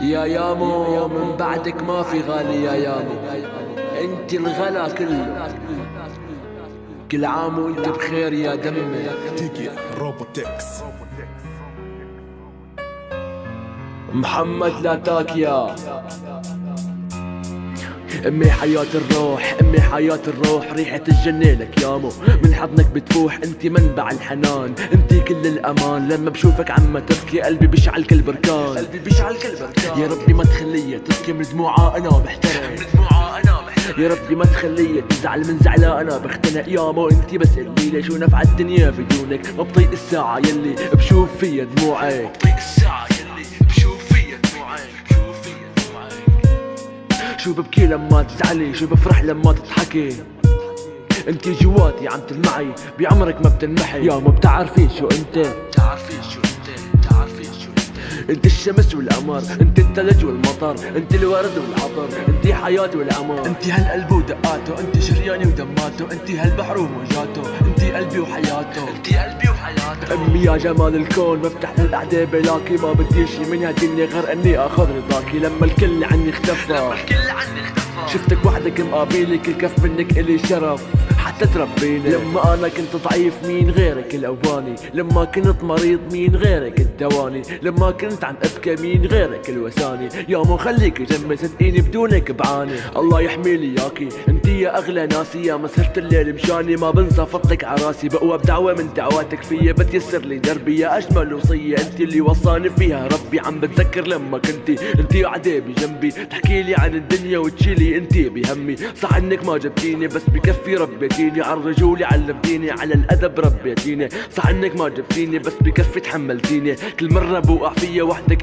يا يامو من بعدك ما في غالي يا يامو، انت الغلا كله. كل عام وانت بخير يا دمي. تيجي روبوتكس محمد لا تاكيا. امي حياة الروح، امي حياة الروح، ريحة الجنة لك يامو، من حضنك بتفوح، انت منبع الحنان، انت كل الامان، لما بشوفك عم تبكي قلبي بيشعل كل بركان، قلبي بيشعل كل بركان. يا ربي ما تخليها تبكي من دموعها انا بحترق، من دموعها انا بحترق. يا ربي ما تخليها تزعل من زعلها انا بختنق يامو، انت بس قلي لي شو نفع الدنيا بدونك، ما بطيق الساعة يلي بشوف فيها دموعك، ما بطيق الساعة يلي بشوف فيها دموعك. شو ببكي لما تزعلي، شو بفرح لما تضحكي، انتي جواتي عم تلمعي، بعمرك ما بتنمحي يا ما بتعرفي شو انت، بتعرفي شو انت، بتعرفي شو انت الشمس والقمر، انت الثلج والمطر، انت الورد والعطر، انت حياتي والعمر، انت هالقلب ودقاته، انت شرياني ودماته، انت هالبحر وموجاته، انت قلبي وحياته، انت قلبي وحياته. امي يا جمال الكون، بفتح للقعده بلاكي، ما بدي شي من هالدنيا غير اني اخذ رضاكي، لما الكل عني اختفى، شفتك وحدك مقابلك، الكف منك الي شرف حتى تربيني، لما انا كنت ضعيف مين غيرك القواني، لما كنت مريض مين غيرك الدواني، لما كنت عم ابكي مين غيرك الوساني، يا مو خليك جنبي صدقيني بدونك بعاني، الله يحمي لي ياكي، انتي يا اغلى ناسي، يا مسهرة الليل مشاني، ما بنسى فضلك عراسي، بقوى بدعوة من دعواتك فيا، بتيسر لي دربي، يا اجمل وصية انتي اللي وصاني فيها ربي، عم بتذكر لما انتي قاعدة بجنبي، تحكي لي عن الدنيا وتشيلي انتي بهمي، صح انك ما جبتيني بس بكفي ربيتيني، عن رجولي علمتيني، على الادب ربيتيني، صح انك ما جبتيني بس بكفي تحملتيني، كل مرة بوقع فيا وحدك